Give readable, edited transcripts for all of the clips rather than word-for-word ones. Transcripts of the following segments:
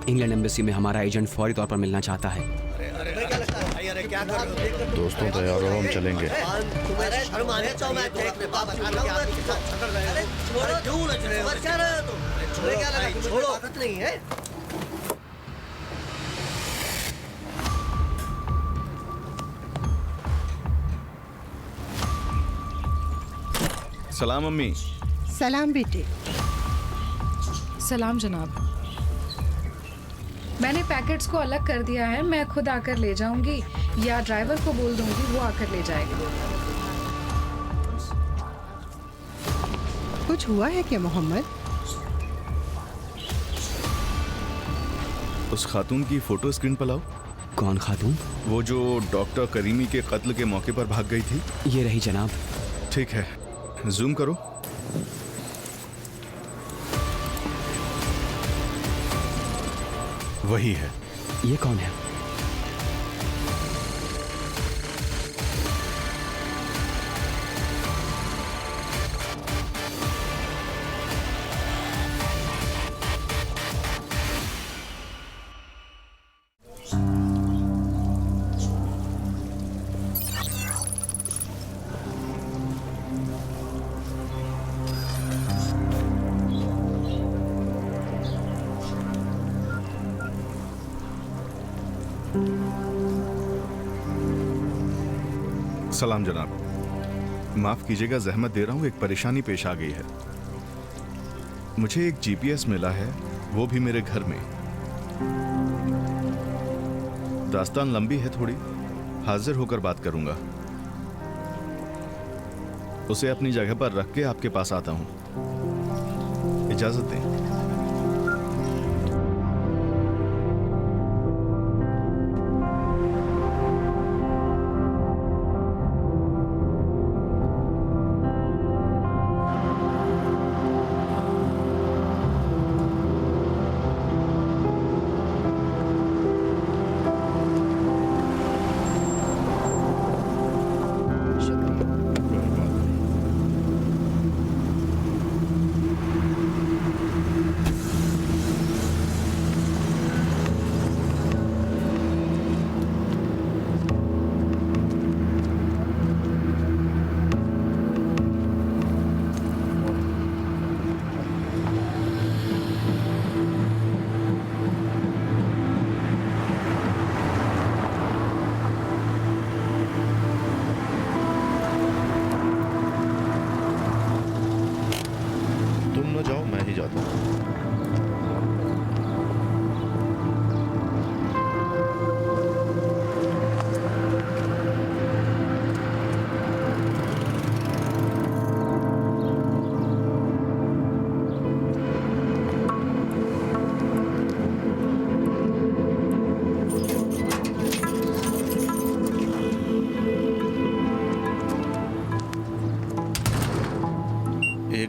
England embassy में हमारा agent फौरी तौर पर मिलना चाहता है। दोस्तों तैयार हो, हम चलेंगे। सलाम अम्मी। सलाम बेटे। सलाम जनाब। मैंने पैकेट्स को अलग कर दिया है, मैं खुद आकर ले जाऊंगी या ड्राइवर को बोल दूंगी, वो आकर ले जाएगा। कुछ हुआ है क्या मोहम्मद? उस खातून की फोटो स्क्रीन पर लाओ। कौन खातून? वो जो डॉक्टर करीमी के कत्ल के मौके पर भाग गई थी। ये रही जनाब। ठीक है, जूम करो। वही है। ये कौन है? सलाम जनाब, माफ कीजिएगा जहमत दे रहा हूँ, एक परेशानी पेश आ गई है। मुझे एक जीपीएस मिला है, वो भी मेरे घर में। दास्तान लंबी है थोड़ी, हाजिर होकर बात करूंगा। उसे अपनी जगह पर रख के आपके पास आता हूं। इजाजत दें।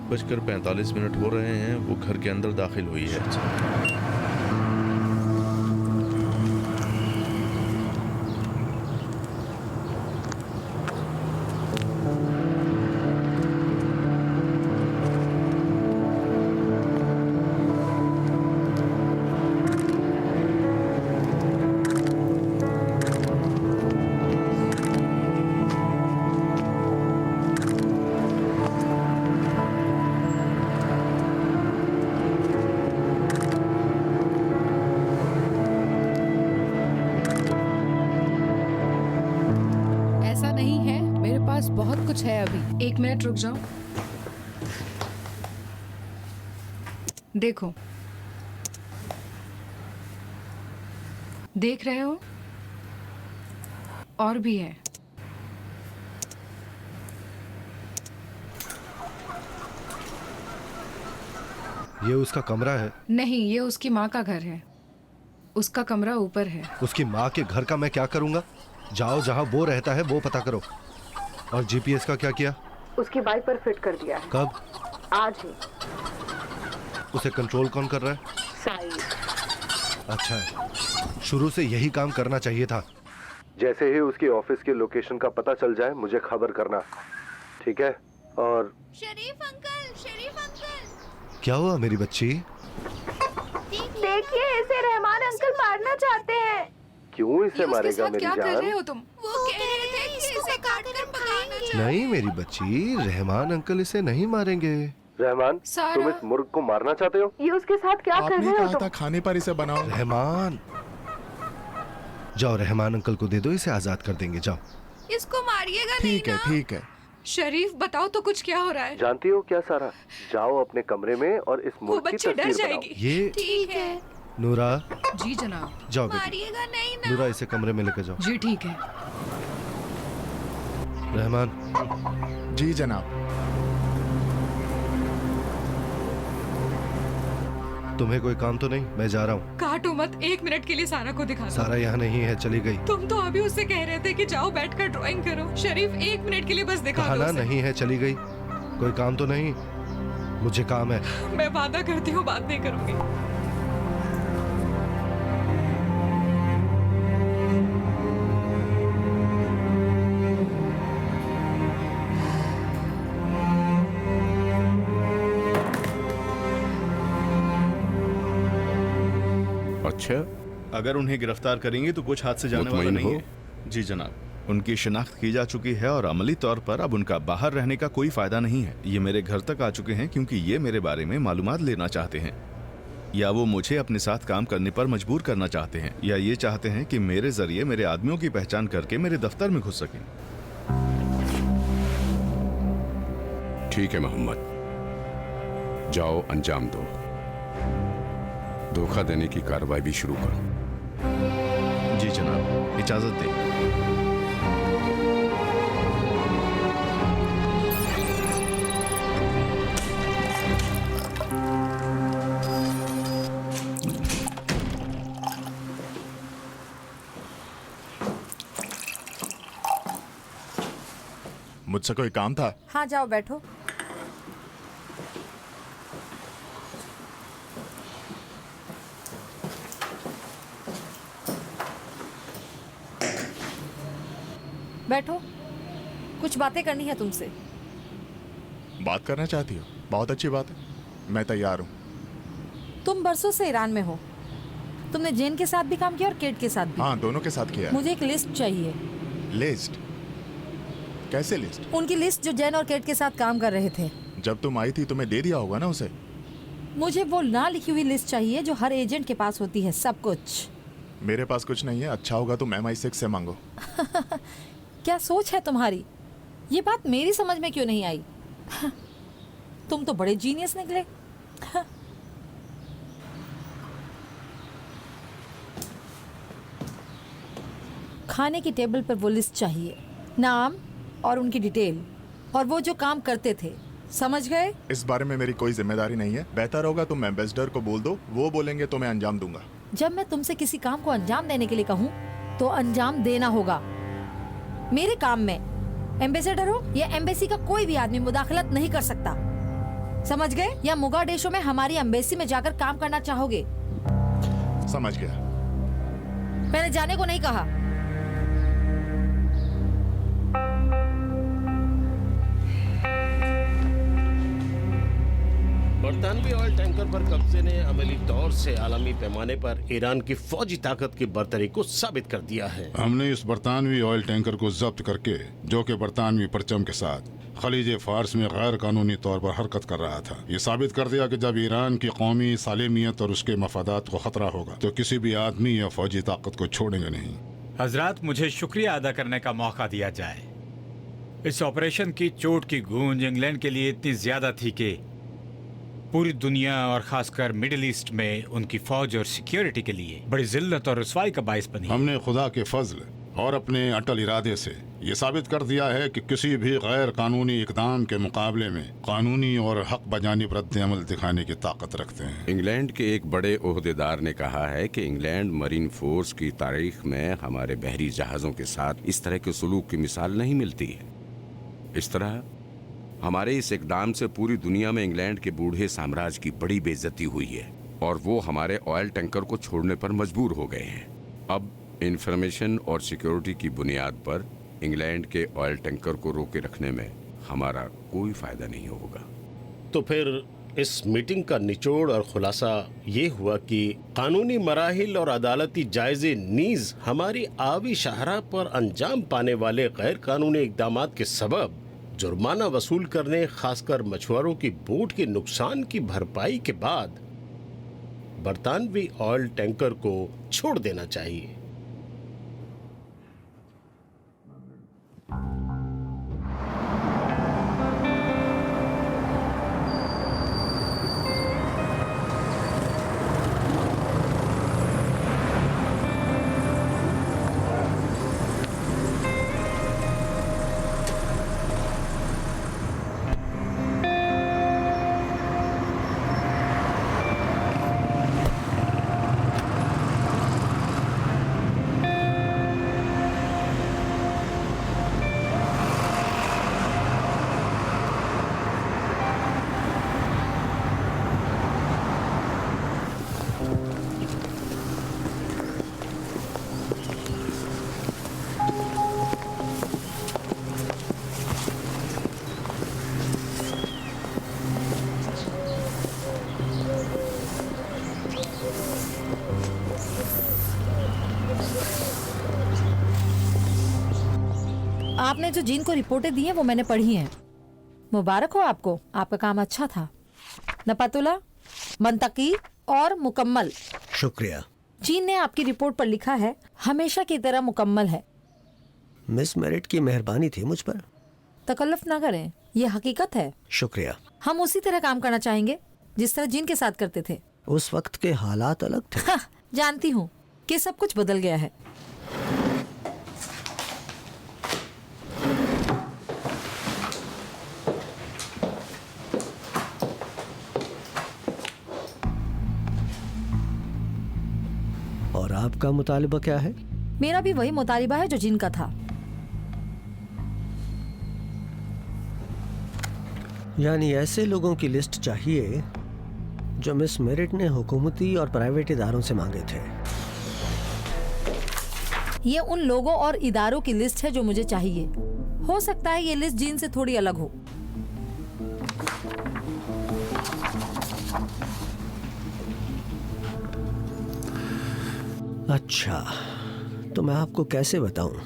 बजकर 45 मिनट हो रहे हैं, वो घर के अंदर दाखिल हुई है। बहुत कुछ है अभी। 1 मिनट रुक जाओ। देखो, देख रहे हो, और भी है। ये उसका कमरा है? नहीं, ये उसकी माँ का घर है। उसका कमरा ऊपर है। उसकी माँ के घर का मैं क्या करूंगा? जाओ, जहाँ वो रहता है वो पता करो। और जीपीएस का क्या किया? उसकी बाइक पर फिट कर दिया है। कब? आज ही। उसे कंट्रोल कौन कर रहा है? साइड। अच्छा है, शुरू से यही काम करना चाहिए था। जैसे ही उसकी ऑफिस की लोकेशन का पता चल जाए मुझे खबर करना, ठीक है? और शरीफ अंकल, शरीफ अंकल। क्या हुआ मेरी बच्ची? देखिए देखिए, इसे रहमान अंकल मारना चाहते हैं। क्यों इसे ये उसके मारेगा साथ मेरी क्या कर रहे जान? हो तुम? वो कह रहे थे कि इसे काट कर पकाना चाहिए। नहीं मेरी बच्ची, रहमान अंकल इसे नहीं मारेंगे। रहमान, सारा। तुम इस मुर्ग को मारना चाहते हो? ये उसके साथ क्या कर आपने रहे हो कहा तुम? था खाने पर इसे बनाओ। रहमान, जाओ रहमान अंकल को दे दो, इसे आजाद कर देंगे। जाओ। इसको मारिएगा नहीं ठीक है ना? ठीक है। शरीफ बताओ तो कुछ क्या हो रहा है? जानती हो क्या सारा, जाओ अपने कमरे में और इस वो मुर्ग की बच्ची डर तस्वीर बनाओ। जाएगी। ये ठीक है। नूरा, जी जनाब। जाओ बेटी। मारिएगा नहीं ना? नूरा, इसे कमरे में लेकर जाओ। जी ठीक है। रहमान, जी जनाब। तुम्हें कोई काम तो नहीं? मैं जा रहा हूँ। काटो मत, 1 मिनट के लिए सारा को दिखा दो। सारा यहाँ नहीं है, चली गई। तुम तो अभी उससे कह रहे थे कि जाओ बैठकर ड्राइंग करो। शरीफ 1 मिनट के लिए बस दिखा कहा दो ना उसे। नहीं है, चली गई। कोई काम तो नहीं? मुझे काम है। मैं वादा करती हूँ बात नहीं करूंगी। अच्छा, अगर उन्हें गिरफ्तार करेंगे तो कुछ हाथ से जाने वाला मुतमईन नहीं हो? है। जी जनाब, उनकी शिनाख्त की जा चुकी है और अमली तौर पर अब उनका बाहर रहने का कोई फायदा नहीं है। ये मेरे घर तक आ चुके हैं क्योंकि ये मेरे बारे में मालूमात लेना चाहते हैं, या वो मुझे अपने साथ काम करने पर मजबूर करना चाहते हैं, या ये चाहते हैं कि मेरे जरिए मेरे आदमियों की पहचान करके मेरे दफ्तर में घुस सकें। ठीक है मोहम्मद, जाओ अंजाम दो। धोखा देने की कार्रवाई भी शुरू करो। जी जनाब, इजाजत दें। मुझसे कोई काम था? हाँ जाओ बैठो। बैठो, कुछ बातें करनी है तुमसे। बात करना चाहती हो? बहुत अच्छी बात है, मैं तैयार हूँ। तुम बरसों से ईरान में हो। तुमने जेन के साथ भी काम किया और केट के साथ भी। हाँ, दोनों के साथ किया है। मुझे एक लिस्ट चाहिए। लिस्ट? कैसे लिस्ट? उनकी लिस्ट जो जैन और केट के साथ काम कर रहे थे। जब तुम आई थी तुम्हें दे दिया होगा ना उसे। मुझे वो ना लिखी हुई लिस्ट चाहिए जो हर एजेंट के पास होती है, सब कुछ। मेरे पास कुछ नहीं है। अच्छा होगा तुम MI6 से मांगो। क्या सोच है तुम्हारी? ये बात मेरी समझ में क्यों नहीं आई? तुम तो बड़े जीनियस निकले। खाने की टेबल पर वो लिस्ट चाहिए, नाम और उनकी डिटेल, और वो जो काम करते थे। समझ गए? इस बारे में मेरी कोई जिम्मेदारी नहीं है। बेहतर होगा तुम एम्बेसडर को बोल दो, वो बोलेंगे तो मैं अंजाम दूंगा। जब मैं तुमसे किसी काम को अंजाम देने के लिए कहूँ तो अंजाम देना होगा। मेरे काम में एम्बेसडर हो या एम्बेसी का कोई भी आदमी मुदाखलत नहीं कर सकता। समझ गए? या मोगाडिशो में हमारी एम्बेसी में जाकर काम करना चाहोगे? समझ गया। मैंने जाने को नहीं कहा। बरतानवी ऑयल टैंकर पर कब्जे ने अमली तौर से आलमी पैमाने पर ईरान की फौजी ताकत की बर्तरी को साबित कर दिया है। हमने इस बरतानवी ऑयल टैंकर को जब्त करके, जो कि बरतानवी परचम के साथ खलीज फार्स में गैर कानूनी तौर पर हरकत कर रहा था, ये साबित कर दिया कि जब ईरान की कौमी सालेमियत और उसके मफादात को खतरा होगा तो किसी भी आदमी या फौजी ताकत को छोड़ेंगे नहीं। हजरात, मुझे शुक्रिया अदा करने का मौका दिया जाए। इस ऑपरेशन की चोट की गूंज इंग्लैंड के लिए इतनी ज्यादा थी कि पूरी दुनिया और खासकर मिडिल ईस्ट में उनकी फौज और सिक्योरिटी के लिए बड़ी जिल्लत और रुसवाई का बाइस बनी। हमने खुदा के फजल और अपने अटल इरादे से ये साबित कर दिया है कि किसी भी गैर कानूनी इकदाम के मुकाबले में कानूनी और हक बजानिब रद्द-ए-अमल दिखाने की ताकत रखते हैं। इंग्लैंड के एक बड़े ओहदेदार ने कहा है कि इंग्लैंड मरीन फोर्स की तारीख में हमारे बहरी जहाज़ों के साथ इस तरह के सलूक की मिसाल नहीं मिलती है। इस तरह हमारे इस इकदाम से पूरी दुनिया में इंग्लैंड के बूढ़े साम्राज्य की बड़ी बेइज्जती हुई है और वो हमारे ऑयल टैंकर को छोड़ने पर मजबूर हो गए हैं। अब इंफॉर्मेशन और सिक्योरिटी की बुनियाद पर इंग्लैंड के ऑयल टैंकर को रोके रखने में हमारा कोई फायदा नहीं होगा। तो फिर इस मीटिंग का निचोड़ और खुलासा ये हुआ कि कानूनी मराहिल और अदालती जायजे नीज हमारी आवी शाहरा पर अंजाम पाने वाले गैर कानूनी इकदामात के सबब जुर्माना वसूल करने, खासकर मछुआरों की बोट के नुकसान की भरपाई के बाद बरतानवी ऑयल टैंकर को छोड़ देना चाहिए। आपने जो जीन को रिपोर्टें दी हैं वो मैंने पढ़ी हैं। मुबारक हो आपको, आपका काम अच्छा था। नपातुला, मंतकी और मुकम्मल। शुक्रिया। जीन ने आपकी रिपोर्ट पर लिखा है हमेशा की तरह मुकम्मल है। मिस मेरिट की मेहरबानी थी मुझ पर। तकल्लुफ ना करें, ये हकीकत है। शुक्रिया। हम उसी तरह काम करना चाहेंगे जिस तरह जीन के साथ करते थे। उस वक्त के हालात अलग थे। हाँ, जानती हूँ कि सब कुछ बदल गया है। और आपका मुतालिबा क्या है? मेरा भी वही मुतालिबा है जो जीन का था। यानी ऐसे लोगों की लिस्ट चाहिए जो मिस मेरिट ने हुकूमती और प्राइवेट इदारों से मांगे थे। ये उन लोगों और इदारों की लिस्ट है जो मुझे चाहिए। हो सकता है ये लिस्ट जीन से थोड़ी अलग हो। अच्छा, तो मैं आपको कैसे बताऊं?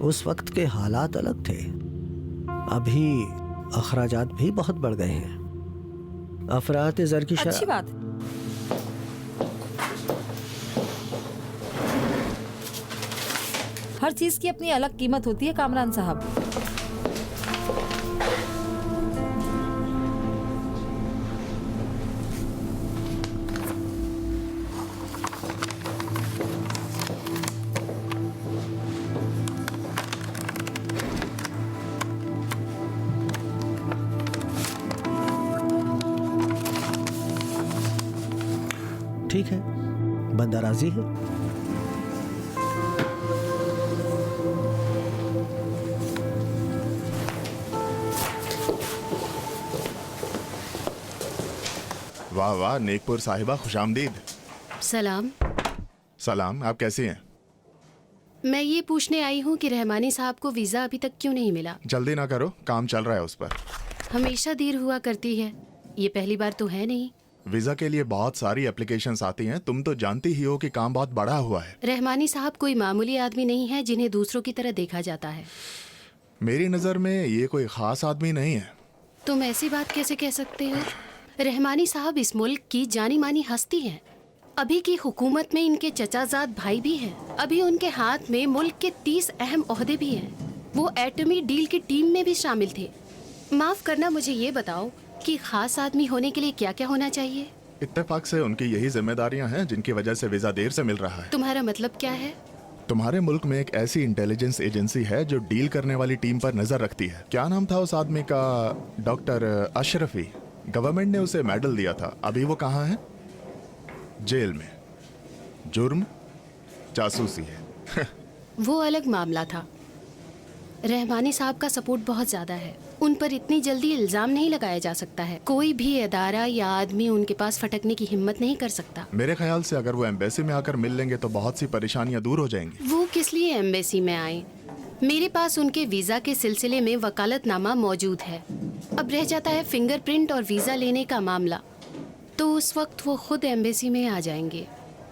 उस वक्त के हालात अलग थे। अभी अखराजात भी बहुत बढ़ गए हैं। अफरात ज़र की अच्छी बात। हर चीज की अपनी अलग कीमत होती है कामरान साहब। ठीक है, बंदा राजी है। वाह वाह, नेकपुर साहिबा, खुशामदीद। सलाम। सलाम, आप कैसी हैं? मैं ये पूछने आई हूँ कि रहमानी साहब को वीज़ा अभी तक क्यों नहीं मिला? जल्दी ना करो, काम चल रहा है उस पर। हमेशा देर हुआ करती है, ये पहली बार तो है नहीं। वीजा के लिए बहुत सारी एप्लीकेशंस आती हैं, तुम तो जानती ही हो कि काम बहुत बड़ा हुआ है। रहमानी साहब कोई मामूली आदमी नहीं है जिन्हें दूसरों की तरह देखा जाता है। मेरी नज़र में ये कोई खास आदमी नहीं है। तुम ऐसी बात कैसे कह सकते हो? रहमानी साहब इस मुल्क की जानी मानी हस्ती हैं। अभी की हुकूमत में इनके चचाजाद भाई भी हैं। अभी उनके हाथ में मुल्क के 30 अहम ओहदे भी हैं। वो एटमी डील की टीम में भी शामिल थे। माफ करना, मुझे ये बताओ कि खास आदमी होने के लिए क्या क्या होना चाहिए? इत्तेफाक से उनकी यही जिम्मेदारियां हैं जिनकी वजह से वीजा देर से मिल रहा है। तुम्हारा मतलब क्या है? तुम्हारे मुल्क में एक ऐसी इंटेलिजेंस एजेंसी है जो डील करने वाली टीम पर नजर रखती है। क्या नाम था उस आदमी का? डॉक्टर अशरफी। गवर्नमेंट ने उसे मेडल दिया था। अभी वो कहाँ है? जेल में। जुर्म जासूसी है। वो अलग मामला था। रहमानी साहब का सपोर्ट बहुत ज्यादा है। उन पर इतनी जल्दी इल्जाम नहीं लगाया जा सकता है। कोई भी अदारा या आदमी उनके पास फटकने की हिम्मत नहीं कर सकता। मेरे ख्याल से अगर वो एम्बेसी में आकर मिल लेंगे तो बहुत सी परेशानियां दूर हो जाएंगी। वो किस लिए एम्बेसी में आए? मेरे पास उनके वीजा के सिलसिले में वकालतनामा मौजूद है। अब रह जाता है फिंगरप्रिंट और वीजा लेने का मामला, तो उस वक्त वो खुद एम्बेसी में आ जाएंगे।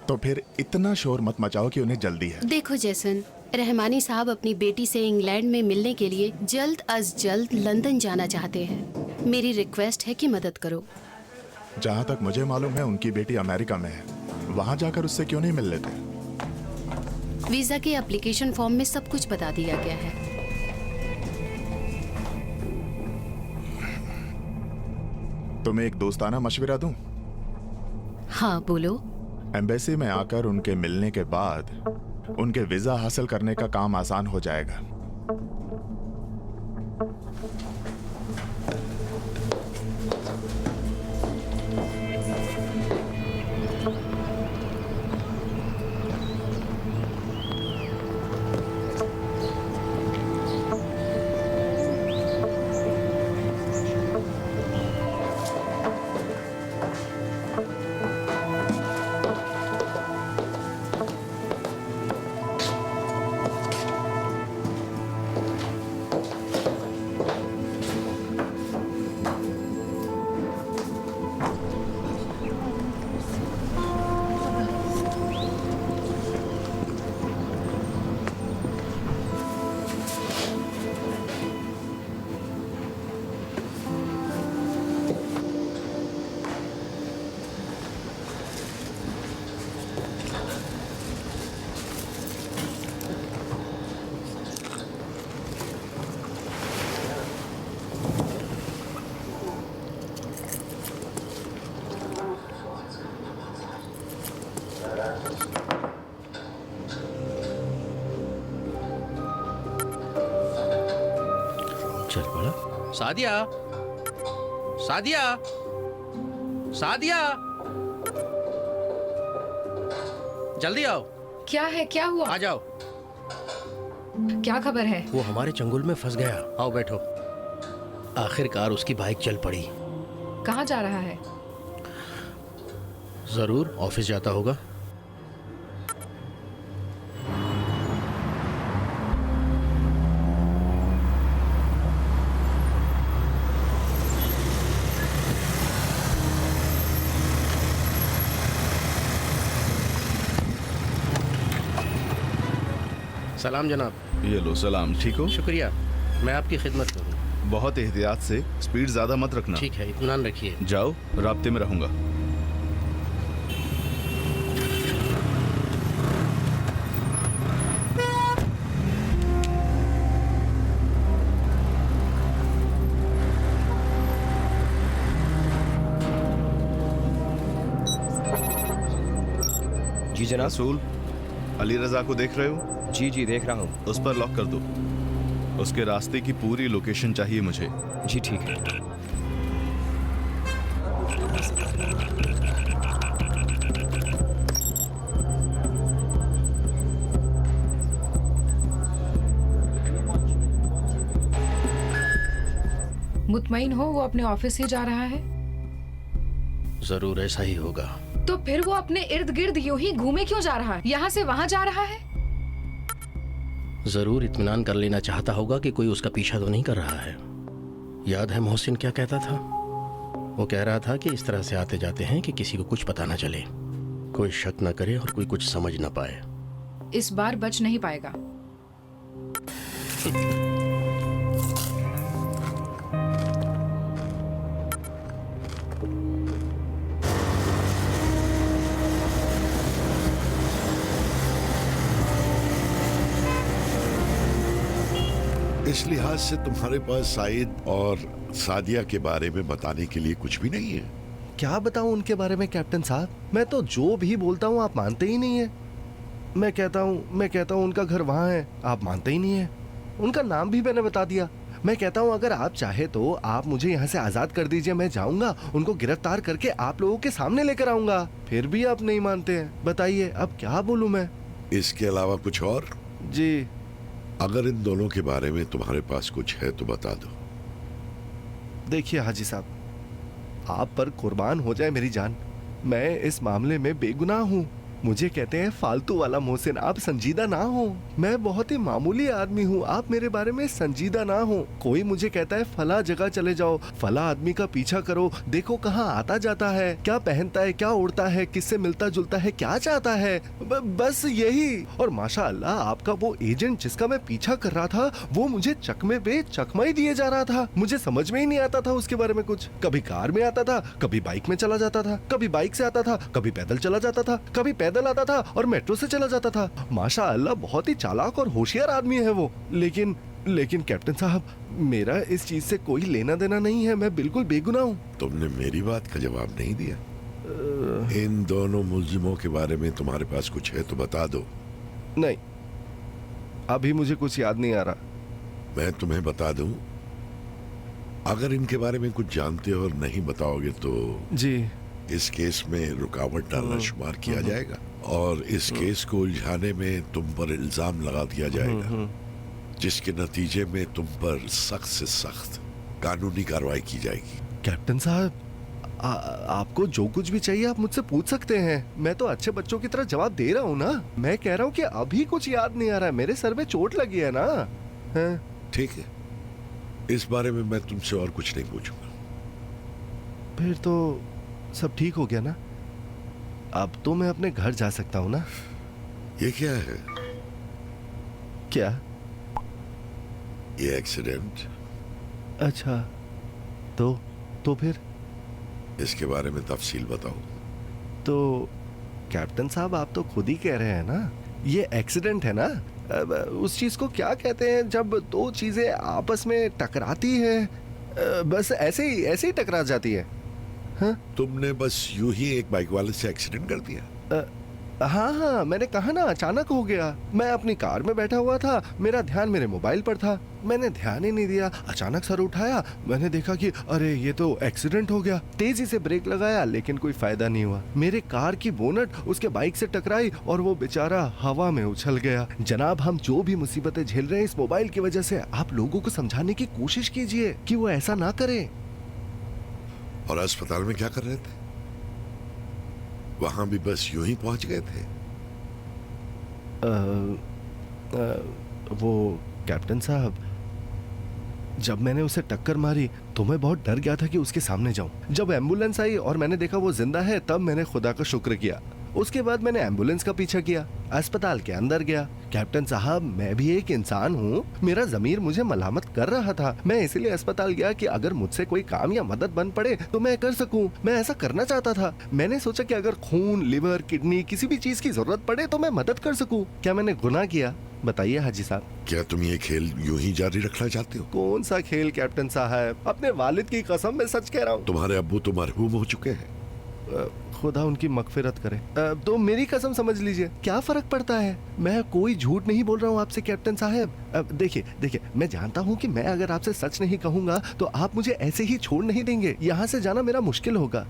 तो फिर इतना शोर मत मचाओ कि उन्हें जल्दी है। देखो जैसन, रहमानी साहब अपनी बेटी से इंग्लैंड में मिलने के लिए जल्द अज जल्द लंदन जाना चाहते हैं। मेरी रिक्वेस्ट है कि मदद करो। जहाँ तक मुझे मालूम है उनकी बेटी अमेरिका में है, वहाँ जाकर उससे क्यों नहीं मिल लेते? वीजा के एप्लीकेशन फॉर्म में सब कुछ बता दिया गया है। तुम्हें एक दोस्ताना मशवरा दूं? हाँ बोलो। एम्बेसी में आकर उनके मिलने के बाद उनके वीजा हासिल करने का काम आसान हो जाएगा। चल पड़ा। सादिया, सादिया, सादिया, जल्दी आओ। क्या है, क्या हुआ? आ जाओ। क्या खबर है? वो हमारे चंगुल में फंस गया। आओ बैठो। आखिरकार उसकी बाइक चल पड़ी। कहाँ जा रहा है? जरूर ऑफिस जाता होगा। सलाम जनाब। ये लो। सलाम। ठीक हो? शुक्रिया, मैं आपकी खिदमत करूँ। बहुत एहतियात से, स्पीड ज्यादा मत रखना। ठीक है, इत्मीनान रखिए। जाओ, राब्ते में रहूंगा। जी जनाब। रसूल, अली रजा को देख रहे हो? जी जी देख रहा हूँ। उस पर लॉक कर दो। उसके रास्ते की पूरी लोकेशन चाहिए मुझे। जी ठीक है। मुतमईन हो वो अपने ऑफिस ही जा रहा है? जरूर ऐसा ही होगा। तो फिर वो अपने इर्द गिर्द यूं ही घूमे क्यों जा रहा है? यहाँ से वहाँ जा रहा है? जरूर इत्मीनान कर लेना चाहता होगा कि कोई उसका पीछा तो नहीं कर रहा है। याद है मोहसिन क्या कहता था? वो कह रहा था कि इस तरह से आते जाते हैं कि किसी को कुछ पता ना चले, कोई शक ना करे और कोई कुछ समझ ना पाए। इस बार बच नहीं पाएगा। इस लिहाज से तुम्हारे पास साइद और सादिया के बारे में बताने के लिए कुछ भी नहीं है? क्या बताऊं उनके बारे में कैप्टन साहब? मैं तो जो भी बोलता हूं आप मानते ही नहीं है। मैं कहता हूं उनका घर वहां है, आप मानते ही नहीं है। उनका नाम भी मैंने बता दिया। मैं कहता हूं अगर आप चाहे तो आप मुझे यहाँ से आजाद कर दीजिए, मैं जाऊंगा उनको गिरफ्तार करके आप लोगों के सामने लेकर आऊंगा। फिर भी आप नहीं मानते हैं। बताइए अब क्या बोलूं मैं? इसके अलावा कुछ और? जी, अगर इन दोनों के बारे में तुम्हारे पास कुछ है तो बता दो। देखिए हाजी साहब, आप पर कुर्बान हो जाए मेरी जान, मैं इस मामले में बेगुनाह हूँ। मुझे कहते हैं फालतू वाला मोहसिन। आप संजीदा ना हो, मैं बहुत ही मामूली आदमी हूँ, आप मेरे बारे में संजीदा ना हो। कोई मुझे कहता है फला जगह चले जाओ, फला आदमी का पीछा करो, देखो कहाँ आता जाता है, क्या पहनता है, क्या उड़ता है, किससे मिलता जुलता है, क्या चाहता है, बस यही। और माशाअल्लाह आपका वो एजेंट जिसका मैं पीछा कर रहा था, वो मुझे चकमे पे चकमा ही दिए जा रहा था। मुझे समझ में ही नहीं आता था उसके बारे में कुछ। कभी कार में आता था, कभी बाइक में चला जाता था, कभी बाइक से आता था, कभी पैदल चला जाता था, कभी पैदल आता था और मेट्रो से चला जाता था। माशाअल्लाह बहुत ही चालाक और होशियार आदमी है वो। लेकिन कैप्टन साहब, मेरा इस चीज से कोई लेना देना नहीं है, मैं बिल्कुल बेगुनाह हूँ। तुमने मेरी बात का जवाब नहीं दिया। इन दोनों मुल्जिमों के बारे में तुम्हारे पास कुछ है तो बता दो। नहीं, अभी मुझे कुछ याद नहीं आ रहा। मैं तुम्हें बता दूं, अगर इनके बारे में कुछ जानते हो और नहीं बताओगे तो जी इस केस में रुकावट डालना शुमार किया जाएगा और इस केस को उलझाने में तुम पर इल्जाम लगा दिया जाएगा, जिसके नतीजे में तुम पर सख्त से सख्त कानूनी कार्रवाई की जाएगी। कैप्टन साहब, आपको जो कुछ भी चाहिए आप मुझसे पूछ सकते हैं। मैं तो अच्छे बच्चों की तरह जवाब दे रहा हूँ ना। मैं कह रहा हूँ कि अभी कुछ याद नहीं आ रहा है, मेरे सर में चोट लगी है ना। ठीक है, इस बारे में मैं तुमसे और कुछ नहीं पूछूंगा। फिर तो सब ठीक हो गया ना? अब तो मैं अपने घर जा सकता हूँ ना? ये क्या है? क्या? ये एक्सीडेंट। अच्छा, तो फिर इसके बारे में तफसील बताओ। तो कैप्टन साहब, आप तो खुद ही कह रहे हैं ना, ये एक्सीडेंट है ना। उस चीज को क्या कहते हैं जब दो चीजें आपस में टकराती है, बस ऐसे ही टकरा जाती है। हाँ? तुमने बस यूं ही एक बाइक वाले से एक्सीडेंट कर दिया? हाँ, मैंने कहा ना अचानक हो गया। मैं अपनी कार में बैठा हुआ था, मेरा ध्यान मेरे मोबाइल पर था, मैंने ध्यान ही नहीं दिया। अचानक सर उठाया, मैंने देखा कि अरे ये तो एक्सीडेंट हो गया। तेजी से ब्रेक लगाया लेकिन कोई फायदा नहीं हुआ। मेरे कार की बोनट उसके बाइक से टकराई और वो बेचारा हवा में उछल गया। जनाब, हम जो भी मुसीबतें झेल रहे हैं इस मोबाइल की वजह से, आप लोगों को समझाने की कोशिश कीजिए कि वो ऐसा ना करे। और अस्पताल में क्या कर रहे थे? वहां भी बस यूं ही पहुंच गए थे? वो कैप्टन साहब, जब मैंने उसे टक्कर मारी तो मैं बहुत डर गया था कि उसके सामने जाऊं। जब एम्बुलेंस आई और मैंने देखा वो जिंदा है, तब मैंने खुदा का शुक्र किया। उसके बाद मैंने एम्बुलेंस का पीछा किया, अस्पताल के अंदर गया। कैप्टन साहब, मैं भी एक इंसान हूँ, मेरा जमीर मुझे मलामत कर रहा था। मैं इसलिए अस्पताल गया कि अगर मुझसे कोई काम या मदद बन पड़े तो मैं कर सकूं। मैं ऐसा करना चाहता था। मैंने सोचा कि अगर खून, लिवर, किडनी, किसी भी चीज की जरूरत पड़े तो मैं मदद कर सकूं। क्या मैंने गुनाह किया? बताइए हाजी साहब। क्या तुम ये खेल यूं ही जारी रखना चाहते हो? कौन सा खेल कैप्टन साहब? अपने वालिद की कसम, मैं सच कह रहा हूँ। तुम्हारे अब्बू तो मरहूम हो चुके हैं। खुदा उनकी मगफिरत करे। तो मेरी कसम समझ लीजिए, क्या फर्क पड़ता है? मैं कोई झूठ नहीं बोल रहा हूँ आपसे कैप्टन साहब। देखिए, मैं जानता हूँ कि मैं अगर आपसे सच नहीं कहूँगा तो आप मुझे ऐसे ही छोड़ नहीं देंगे। यहाँ से जाना मेरा मुश्किल होगा।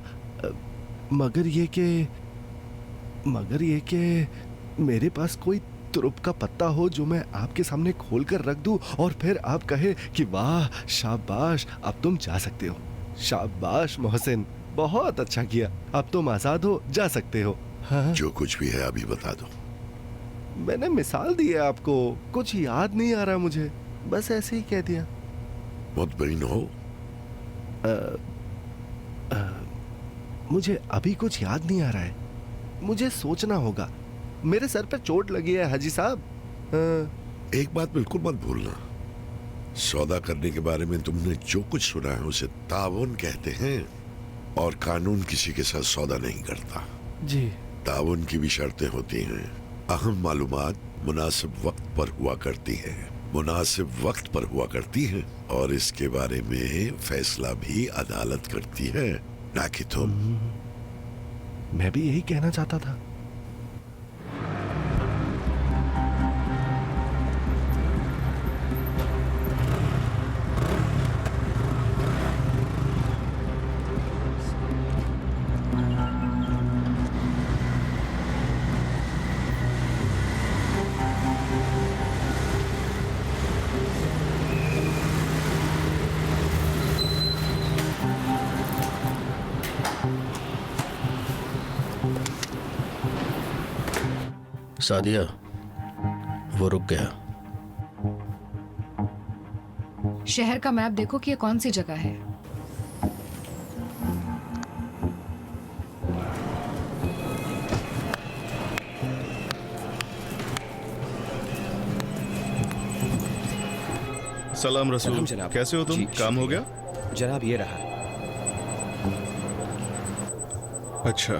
मगर ये कि मेरे पास कोई तुरुप का पत्ता हो जो मैं आपके सामने खोल कर रख दूं और फिर आप कहे कि वाह, शाबाश, अब तुम जा सकते हो। शाबाश मोहसिन, बहुत अच्छा किया, अब तुम आजाद हो, जा सकते हो। हाँ? जो कुछ भी है अभी बता दो। मैंने मिसाल दी है आपको, कुछ याद नहीं आ रहा मुझे, बस ऐसे ही कह दिया। मुतमईन हो? मुझे अभी कुछ याद नहीं आ रहा है, मुझे सोचना होगा। मेरे सर पे चोट लगी है हाजी साहब। एक बात बिल्कुल मत भूलना, सौदा करने के बारे में तुमने जो कुछ सुना है उसे ताउन कहते हैं और कानून किसी के साथ सौदा नहीं करता। जी। ताउन की भी शर्तें होती हैं। अहम मालूमात मुनासिब वक्त पर हुआ करती हैं, मुनासिब वक्त पर हुआ करती हैं और इसके बारे में फैसला भी अदालत करती है, ना कि तुम। मैं भी यही कहना चाहता था। सादिया, वो रुक गया। शहर का मैप देखो कि ये कौन सी जगह है। सलाम रसूल, सलाम जनाब। कैसे हो तुम? जी, काम हो गया? जनाब ये रहा। अच्छा,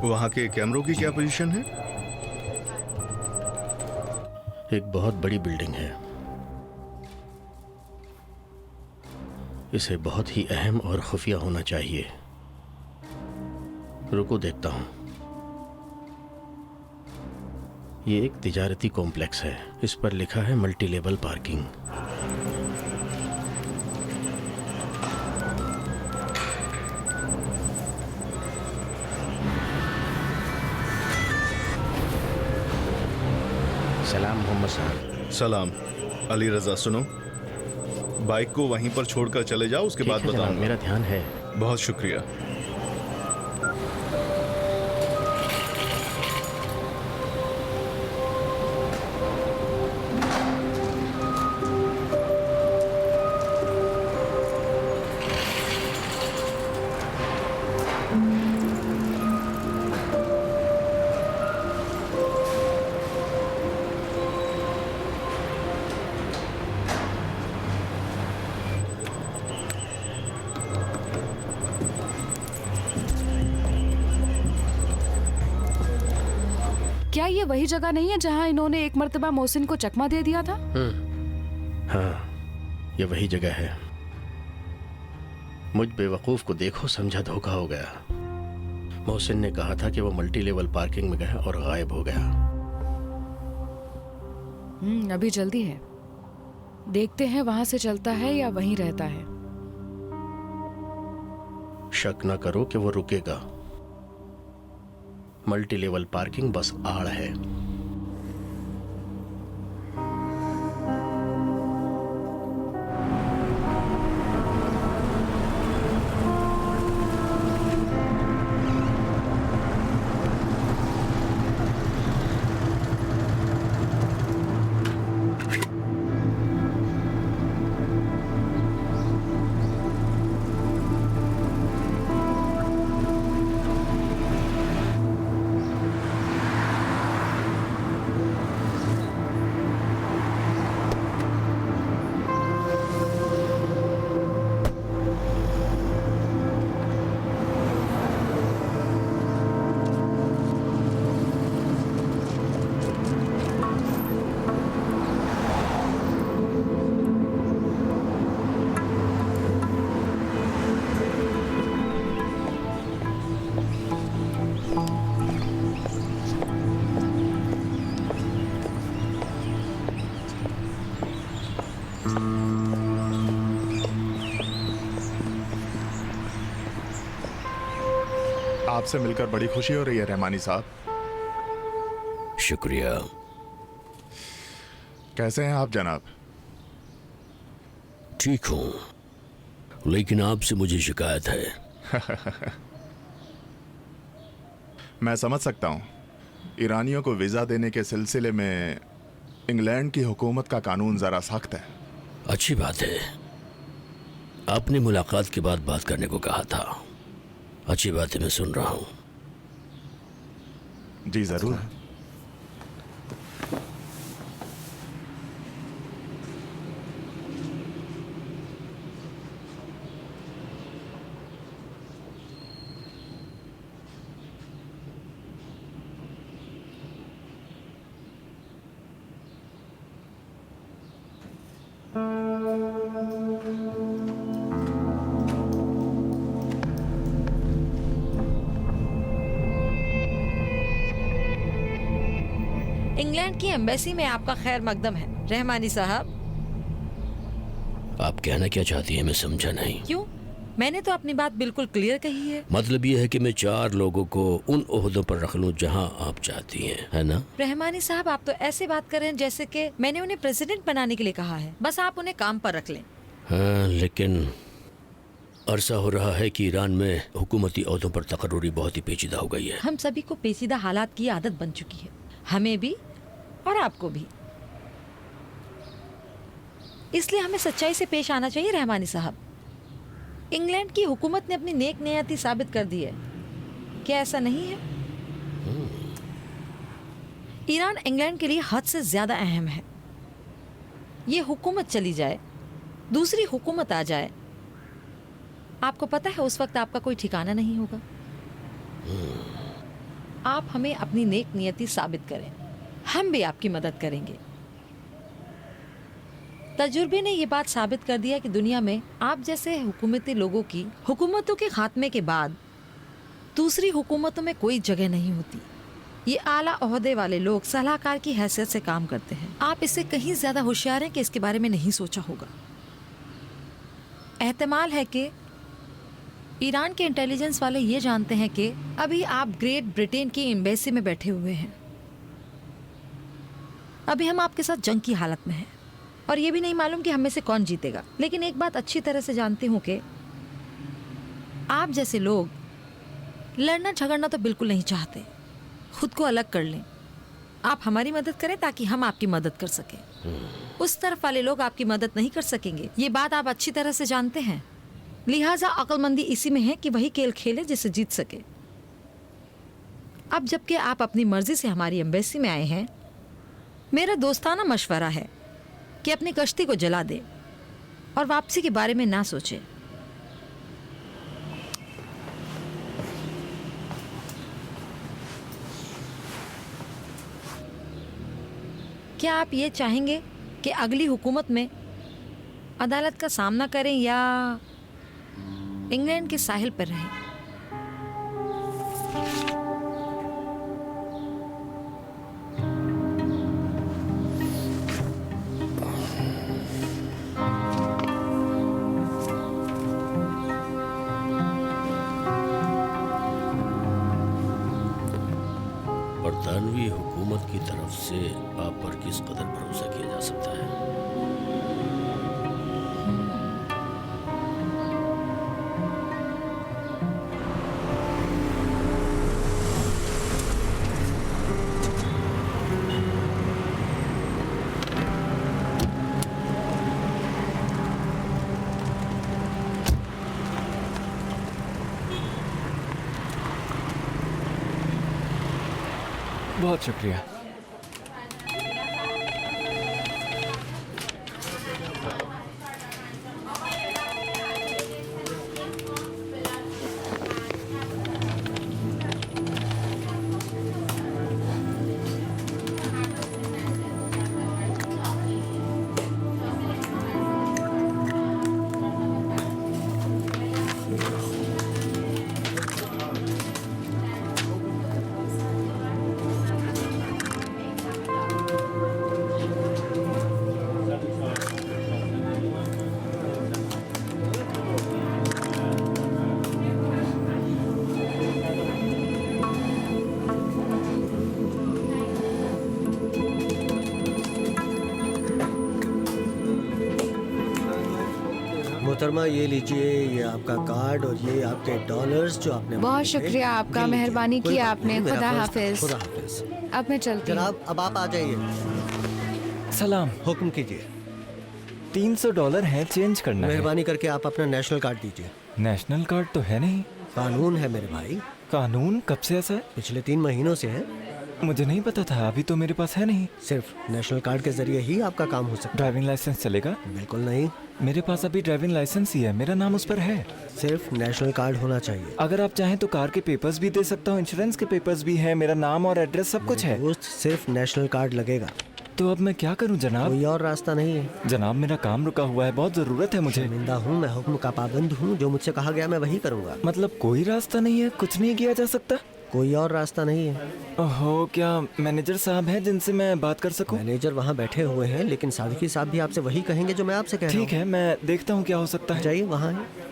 वहाँ के कैमरों की क्या पोजीशन है? एक बहुत बड़ी बिल्डिंग है। इसे बहुत ही अहम और खुफिया होना चाहिए। रुको देखता हूं। ये एक तिजारती कॉम्प्लेक्स है। इस पर लिखा है मल्टी लेवल पार्किंग। सलाम मोहम्मद साहब। सलाम। अली रजा, सुनो, बाइक को वहीं पर छोड़कर चले जाओ, उसके बाद बताऊंगा। मेरा ध्यान है। बहुत शुक्रिया। क्या ये वही जगह नहीं है जहाँ इन्होंने एक मर्तबा मोहसिन को चकमा दे दिया था? हाँ, ये वही जगह है। मुझ बेवकूफ को देखो, समझा धोखा हो गया। मोहसिन ने कहा था कि वो मल्टी लेवल पार्किंग में गया और गायब हो गया। अभी जल्दी है, देखते हैं वहां से चलता है या वहीं रहता है। शक न करो कि वो रुकेगा। मल्टी लेवल पार्किंग बस आड़ है। आपसे मिलकर बड़ी खुशी हो रही है रहमानी साहब। शुक्रिया। कैसे हैं आप जनाब? ठीक हूं, लेकिन आपसे मुझे शिकायत है। मैं समझ सकता हूं। ईरानियों को वीज़ा देने के सिलसिले में इंग्लैंड की हुकूमत का कानून ज़रा सख्त है। अच्छी बात है, आपने मुलाकात के बाद बात करने को कहा था। अच्छी बात है, मैं सुन रहा हूं। जी जरूर। इंग्लैंड की एम्बेसी में आपका खैर मकदम है रहमानी साहब। आप कहना क्या चाहती हैं, मैं समझा नहीं। क्यों? मैंने तो अपनी बात बिल्कुल क्लियर कही है। मतलब ये है कि मैं 4 लोगों को उन ओहदों पर रख लूं जहां आप चाहती हैं, है ना? रहमानी साहब, आप तो ऐसे बात कर रहे हैं जैसे कि मैंने उन्हें प्रेसिडेंट बनाने के लिए कहा है। बस आप उन्हें काम पर रख लें। हाँ, लेकिन अरसा हो रहा है कि ईरान में हुकूमती ओहदों पर तकर्रुरी बहुत ही पेचीदा हो गई है। हम सभी को पेचीदा हालात की आदत बन चुकी है। हमें भी और आपको भी। इसलिए हमें सच्चाई से पेश आना चाहिए रहमानी साहब। इंग्लैंड की हुकूमत ने अपनी नेक नियति साबित कर दी है, क्या ऐसा नहीं है? ईरान इंग्लैंड के लिए हद से ज्यादा अहम है। ये हुकूमत चली जाए, दूसरी हुकूमत आ जाए, आपको पता है उस वक्त आपका कोई ठिकाना नहीं होगा। आप हमें अपनी नेक नियति साबित करें, हम भी आपकी मदद करेंगे। तजुर्बे ने यह बात साबित कर दिया कि दुनिया में आप जैसे हुकूमती लोगों की हुकूमतों के खात्मे के बाद दूसरी हुकूमतों में कोई जगह नहीं होती। ये आला ओहदे वाले लोग सलाहकार की हैसियत से काम करते हैं। आप इससे कहीं ज्यादा होशियार हैं कि इसके बारे में नहीं सोचा होगा। एहतमाल है कि ईरान के इंटेलिजेंस वाले ये जानते हैं कि अभी आप ग्रेट ब्रिटेन की एम्बेसी में बैठे हुए हैं। अभी हम आपके साथ जंग की हालत में हैं और ये भी नहीं मालूम कि हम में से कौन जीतेगा। लेकिन एक बात अच्छी तरह से जानती हूँ कि आप जैसे लोग लड़ना झगड़ना तो बिल्कुल नहीं चाहते। खुद को अलग कर लें। आप हमारी मदद करें ताकि हम आपकी मदद कर सकें। उस तरफ वाले लोग आपकी मदद नहीं कर सकेंगे, ये बात आप अच्छी तरह से जानते हैं। लिहाजा अक्लमंदी इसी में है कि वही खेल खेले जिसे जीत सके। अब जबकि आप अपनी मर्जी से हमारी एम्बेसी में आए हैं, मेरा दोस्ताना मशवरा है कि अपनी कश्ती को जला दें और वापसी के बारे में ना सोचें। क्या आप ये चाहेंगे कि अगली हुकूमत में अदालत का सामना करें या इंग्लैंड के साहिल पर रहें? बरतानवी हुकूमत की तरफ से आप पर किस कदर भरोसा किया जा सकता है? बहुत शुक्रिया। मोहतरमा ये लीजिए, ये आपका कार्ड और ये आपके डॉलर्स जो आपने बहुत शुक्रिया आपका, मेहरबानी की आपने। खुदा हाफिज। खुदा हाफिज। अब मैं चलती हूँ। जनाब अब आप आ जाइए। सलाम। हुक्म कीजिए। $300 है, चेंज करना है। मेहरबानी करके आप अपना नेशनल कार्ड दीजिए। नेशनल कार्ड तो है नहीं। कानून है मेरे भाई। कानून कब से ऐसा है? पिछले 3 महीनों से है। मुझे नहीं पता था, अभी तो मेरे पास है नहीं। सिर्फ नेशनल कार्ड के जरिए ही आपका काम हो सकता है। ड्राइविंग लाइसेंस चलेगा? बिल्कुल नहीं। मेरे पास अभी ड्राइविंग लाइसेंस ही है, मेरा नाम उस पर है। सिर्फ नेशनल कार्ड होना चाहिए। अगर आप चाहें तो कार के पेपर्स भी दे सकता हूँ, इंश्योरेंस के पेपर्स भी है, मेरा नाम और एड्रेस सब कुछ है। सिर्फ नेशनल कार्ड लगेगा। तो अब मैं क्या करूं जनाब? कोई और रास्ता नहीं है जनाब, मेरा काम रुका हुआ है, बहुत जरूरत है मुझे। शर्मिंदा हूँ, मैं हुक्म का पाबंद हूँ, जो मुझसे कहा गया मैं वही करूँगा। मतलब कोई रास्ता नहीं है, कुछ नहीं किया जा सकता? कोई और रास्ता नहीं है। ओहो, क्या मैनेजर साहब हैं जिनसे मैं बात कर सकूं? मैनेजर वहाँ बैठे हुए हैं, लेकिन सादिकी साहब भी आपसे वही कहेंगे जो मैं आपसे कह रहा हूँ। ठीक है, मैं देखता हूँ क्या हो सकता है। जाइए वहाँ है।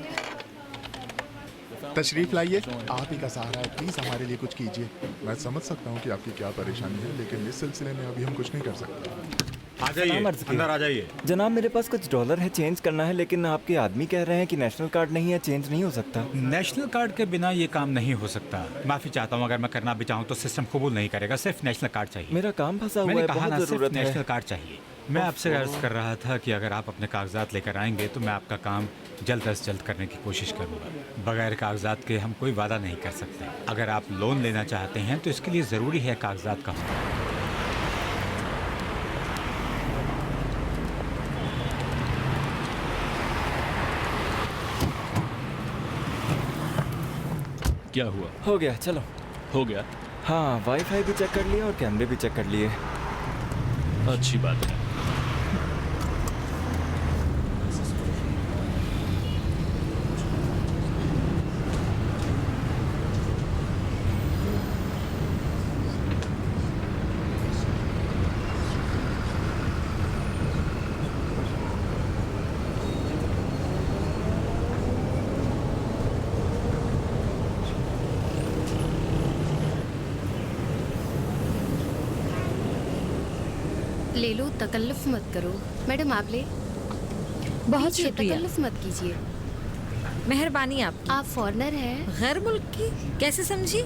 तशरीफ लाइए, आप ही का सहारा है, प्लीज़ हमारे लिए कुछ कीजिए। मैं समझ सकता हूँ कि आपकी क्या परेशानी है, लेकिन इस सिलसिले में अभी हम कुछ नहीं कर सकते। आ जाइए, सलाम अर्ज़ किया। अंदर आ जाइए। जनाब मेरे पास कुछ डॉलर है, चेंज करना है, लेकिन आपके आदमी कह रहे हैं कि नेशनल कार्ड नहीं है, चेंज नहीं हो सकता। नेशनल कार्ड के बिना ये काम नहीं हो सकता। माफी चाहता हूँ, अगर मैं करना भी चाहूँ तो सिस्टम कबूल नहीं करेगा। सिर्फ नेशनल कार्ड चाहिए। मेरा काम फंसा हुआ मैंने है, कहा बहुत ना, सिर्फ जरूरत है। नेशनल कार्ड चाहिए। मैं आपसे अर्ज कर रहा था कि अगर आप अपने कागजात लेकर आएंगे तो मैं आपका काम जल्द अज जल्द करने की कोशिश करूँगा। बगैर कागजात के हम कोई वादा नहीं कर सकते। अगर आप लोन लेना चाहते हैं तो इसके लिए ज़रूरी है कागजात का होना। क्या हुआ? हो गया, चलो। हो गया? हाँ, वाईफाई भी चेक कर लिया और कैमरे भी चेक कर लिए। अच्छी बात है। ले लो, तकल्लुफ मत करो। मैडम आप ले। बहुत लीजिए, शुक्रिया। तकल्लुफ मत कीजिए। मेहरबानी आप। आप फॉरेनर हैं? गैर मुल्क की? कैसे समझी?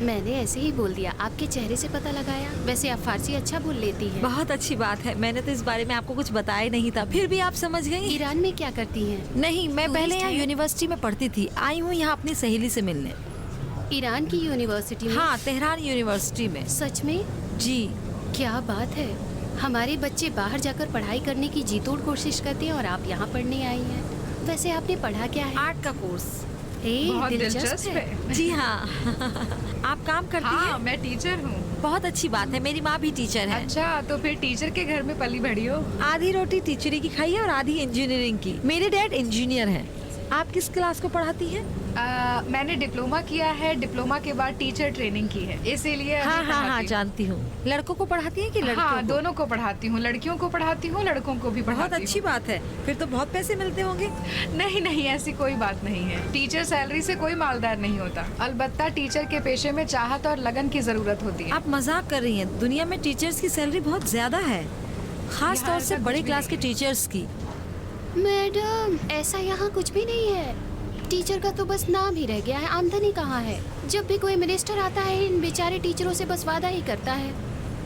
मैंने ऐसे ही बोल दिया, आपके चेहरे से पता लगाया। वैसे आप फारसी अच्छा बोल लेती हैं। बहुत अच्छी बात है, मैंने तो इस बारे में आपको कुछ बताया नहीं था, फिर भी आप समझ गई। ईरान में क्या करती हैं? नहीं, मैं पहले यहाँ यूनिवर्सिटी में पढ़ती थी, आई हूँ यहाँ अपनी सहेली से मिलने। ईरान की यूनिवर्सिटी में? हाँ, तेहरान यूनिवर्सिटी में। सच में? जी। क्या बात है। हमारे बच्चे बाहर जाकर पढ़ाई करने की जी तोड़ कोशिश करते हैं और आप यहाँ पढ़ने आई हैं। वैसे आपने पढ़ा क्या है? आर्ट का कोर्स। बहुत दिलचस्प है। जी हाँ। आप काम करती हैं? हाँ, मैं टीचर हूँ। बहुत अच्छी बात है, मेरी माँ भी टीचर है। अच्छा, तो फिर टीचर के घर में पली बढ़ी हो। आधी रोटी टीचरी की खाई है और आधी इंजीनियरिंग की। मेरे डैड इंजीनियर हैं। आप किस क्लास को पढ़ाती हैं? मैंने डिप्लोमा किया है, डिप्लोमा के बाद टीचर ट्रेनिंग की है, इसीलिए हाँ हाँ हाँ जानती हूँ। लड़कों को पढ़ाती हैं कि लड़कियों हाँ, को? दोनों को पढ़ाती हूँ, लड़कियों को पढ़ाती हूँ, लड़कों को भी पढ़ाती हूँ। बहुत अच्छी बात है, फिर तो बहुत पैसे मिलते होंगे। नहीं नहीं, ऐसी कोई बात नहीं है। टीचर सैलरी से कोई मालदार नहीं होता। अलबत्ता टीचर के पेशे में चाहत और लगन की जरूरत होती है। आप मजाक कर रही हैं, दुनिया में टीचर्स की सैलरी बहुत ज्यादा है, खास तौर से बड़े क्लास के टीचर्स की। मैडम, ऐसा यहाँ कुछ भी नहीं है। टीचर का तो बस नाम ही रह गया है, आमदनी कहाँ है? जब भी कोई मिनिस्टर आता है इन बेचारे टीचरों से बस वादा ही करता है।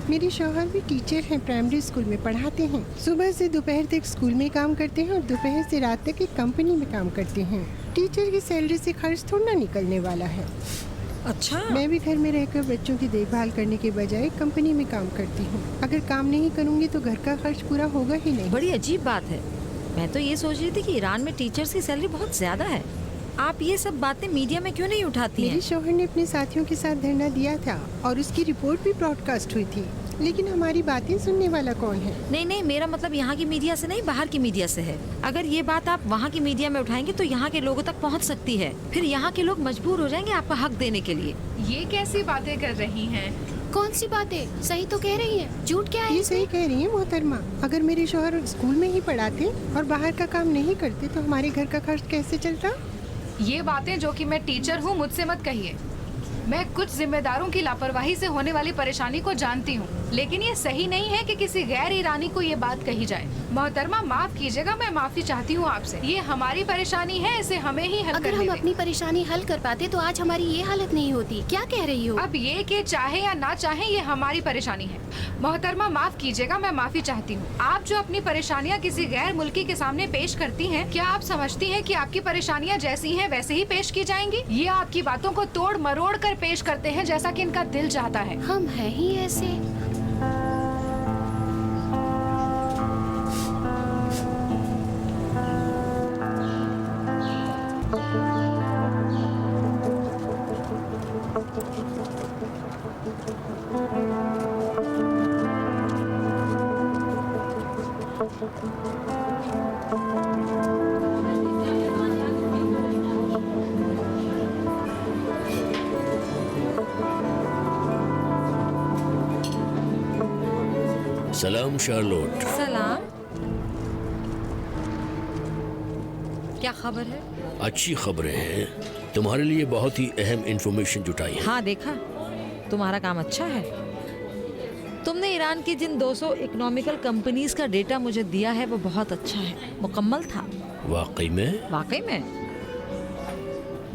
मेरे शौहर भी टीचर हैं, प्राइमरी स्कूल में पढ़ाते हैं। सुबह से दोपहर तक स्कूल में काम करते हैं और दोपहर से रात तक एक कंपनी में काम करते हैं। टीचर की सैलरी से खर्च थोड़ा निकलने वाला है। अच्छा। मैं भी घर में रहकर बच्चों की देखभाल करने के बजाय कंपनी में काम करती हूँ। अगर काम नहीं करूँगी तो घर का खर्च पूरा होगा ही नहीं। बड़ी अजीब बात है। मैं तो ये सोच रही थी कि ईरान में टीचर्स की सैलरी बहुत ज्यादा है। आप ये सब बातें मीडिया में क्यों नहीं उठाती हैं? मेरे शौहर ने अपने साथियों के साथ धरना दिया था और उसकी रिपोर्ट भी ब्रॉडकास्ट हुई थी, लेकिन हमारी बातें सुनने वाला कौन है? नहीं नहीं, मेरा मतलब यहाँ की मीडिया से नहीं, बाहर की मीडिया से है। अगर ये बात आप वहाँ की मीडिया में उठाएंगे तो यहाँ के लोगों तक पहुँच सकती है, फिर यहाँ के लोग मजबूर हो जाएंगे आपका हक देने के लिए। ये कैसी बातें कर रही हैं? कौन सी बातें? सही तो कह रही हैं, झूठ क्या है? ये सही कह रही है मोहतरमा। अगर मेरे शौहर स्कूल में ही पढ़ाते और बाहर का काम नहीं करते तो हमारे घर का खर्च कैसे चलता? ये बातें जो कि मैं टीचर हूँ मुझसे मत कहिए। मैं कुछ जिम्मेदारों की लापरवाही से होने वाली परेशानी को जानती हूँ, लेकिन ये सही नहीं है कि किसी गैर ईरानी को ये बात कही जाए। मोहतरमा माफ कीजिएगा, मैं माफी चाहती हूँ आपसे। ये हमारी परेशानी है, इसे हमें ही हल अगर करने हम दें। अपनी परेशानी हल कर पाते तो आज हमारी ये हालत नहीं होती। क्या कह रही हो? अब ये कि चाहे या ना चाहे ये हमारी परेशानी है। मोहतरमा माफ कीजिएगा, मैं माफी चाहती हूँ। आप जो अपनी परेशानियाँ किसी गैर मुल्की के सामने पेश करती हैं, क्या आप समझती हैं कि आपकी परेशानियाँ जैसी हैं वैसे ही पेश की जाएंगी? ये आपकी बातों को तोड़ मरोड़ कर पेश करते हैं जैसा कि इनका दिल चाहता है। हम हैं ही ऐसे। सलाम शार्लोट। सलाम। क्या खबर है? अच्छी खबरें हैं, तुम्हारे लिए बहुत ही अहम इंफॉर्मेशन जुटाई है। हाँ देखा, तुम्हारा काम अच्छा है। तुमने ईरान की जिन 200 इकोनॉमिकल कंपनीज का डेटा मुझे दिया है वो बहुत अच्छा है, मुकम्मल था। वाकई में? वाकई में।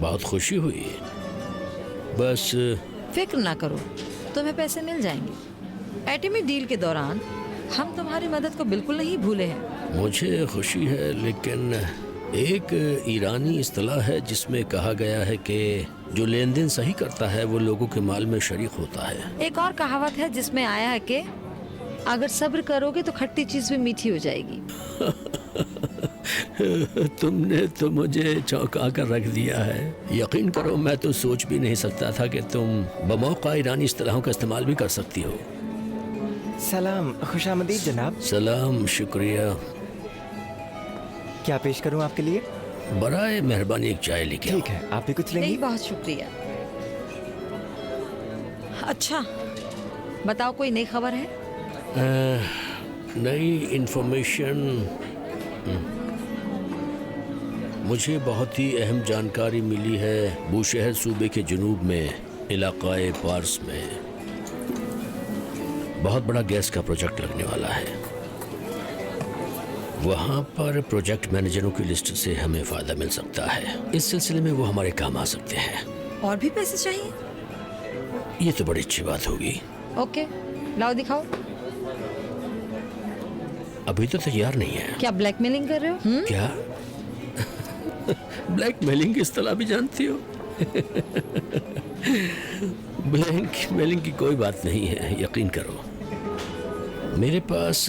बहुत खुशी हुई। बस फिक्र ना करो, तुम्हें पैसे मिल जाएंगे। एटमी डील के दौरान हम तुम्हारी मदद को बिल्कुल नहीं भूले हैं। मुझे खुशी है, लेकिन एक ईरानी इस्तिलाह है जिसमें कहा गया है कि जो लेन देन सही करता है वो लोगों के माल में शरीक होता है। एक और कहावत है जिसमें आया है कि अगर सब्र करोगे तो खट्टी चीज भी मीठी हो जाएगी। तुमने तो मुझे चौंका कर रख दिया है। यकीन करो, मैं तो सोच भी नहीं सकता था कि तुम बमौका ईरानी इस्तिलाहों का इस्तेमाल भी कर सकती हो। सलाम, खुशामदीद जनाब। सलाम, शुक्रिया। क्या पेश करूं आपके लिए? बराए मेहरबानी एक चाय लेके आओ। ठीक है, आप भी कुछ लेंगी? नहीं, बहुत शुक्रिया। अच्छा बताओ, कोई नई खबर है? नई इंफॉर्मेशन, मुझे बहुत ही अहम जानकारी मिली है। बूशहर सूबे के जुनूब में इलाकाए पार्स में बहुत बड़ा गैस का प्रोजेक्ट लगने वाला है। वहाँ पर प्रोजेक्ट मैनेजरों की लिस्ट से हमें फायदा मिल सकता है। इस सिलसिले में वो हमारे काम आ सकते हैं। और भी पैसे चाहिए? ये तो बड़ी अच्छी बात होगी। ओके, लाओ दिखाओ। अभी तो तैयार नहीं है। क्या ब्लैकमेलिंग कर रहे हो? क्या? ब्लैकमेलिंग की इस्तेलाह भी जानती हो? ब्लैकमेलिंग की कोई बात नहीं है, यकीन करो। मेरे पास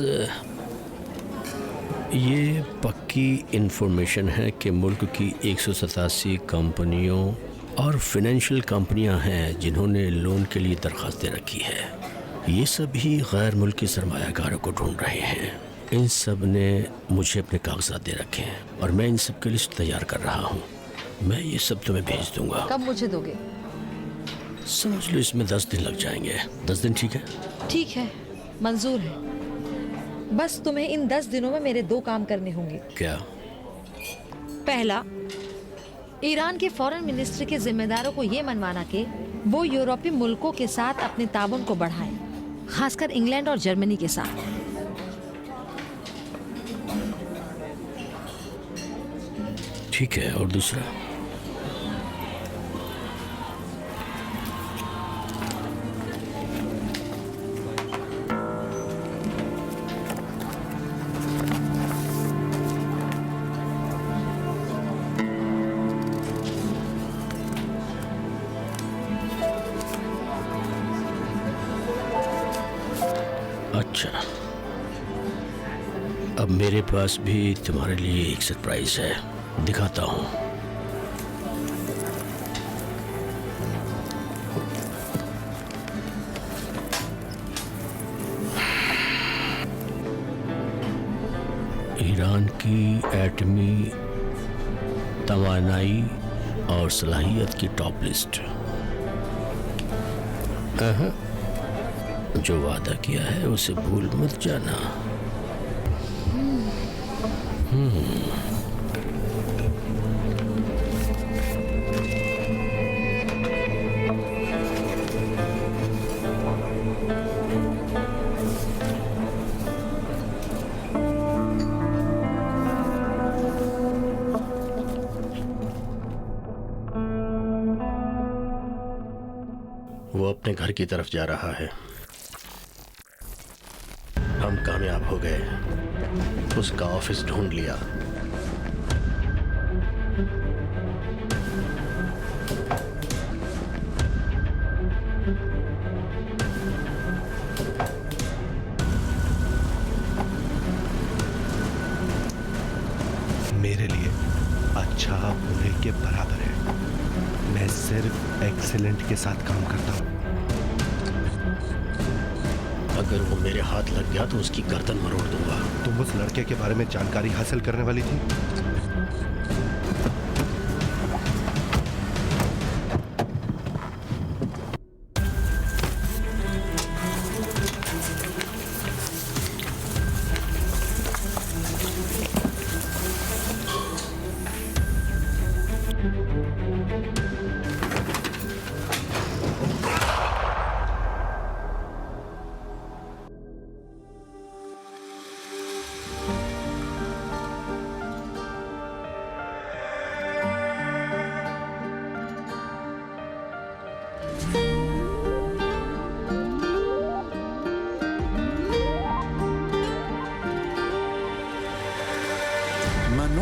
ये पक्की इंफॉर्मेशन है कि मुल्क की 187 कंपनियों और फाइनेंशियल कंपनियां हैं जिन्होंने लोन के लिए दरखास्तें रखी है। ये सभी गैर मुल्की सरमायाकारों को ढूंढ रहे हैं। इन सब ने मुझे अपने कागजात दे रखे हैं और मैं इन सब की लिस्ट तैयार कर रहा हूँ। मैं ये सब तुम्हें भेज दूंगा। कब मुझे दोगे? समझ लो इसमें 10 दिन लग जाएंगे। 10 दिन ठीक है? ठीक है, मंजूर है। बस तुम्हें इन 10 दिनों में मेरे 2 काम करने होंगे। क्या? पहला, ईरान के फॉरेन मिनिस्ट्री के जिम्मेदारों को ये मनवाना कि वो यूरोपीय मुल्कों के साथ अपने ताबन को बढ़ाएं, खासकर इंग्लैंड और जर्मनी के साथ। ठीक है, और दूसरा? अच्छा, अब मेरे पास भी तुम्हारे लिए एक सरप्राइज है, दिखाता हूँ। ईरान की एटमी तवानाई और सलाहियत की टॉप लिस्ट। जो वादा किया है उसे भूल मत जाना। वो अपने घर की तरफ जा रहा है। हम कामयाब हो गए। उसका ऑफिस ढूंढ लिया। मेरे लिए अच्छा बुरे के बराबर है। मैं सिर्फ एक्सीलेंट के साथ काम करता हूँ। अगर वो मेरे हाथ लग गया तो उसकी गर्दन मरोड़ दूंगा। तुम उस लड़के के बारे में जानकारी हासिल करने वाली थी?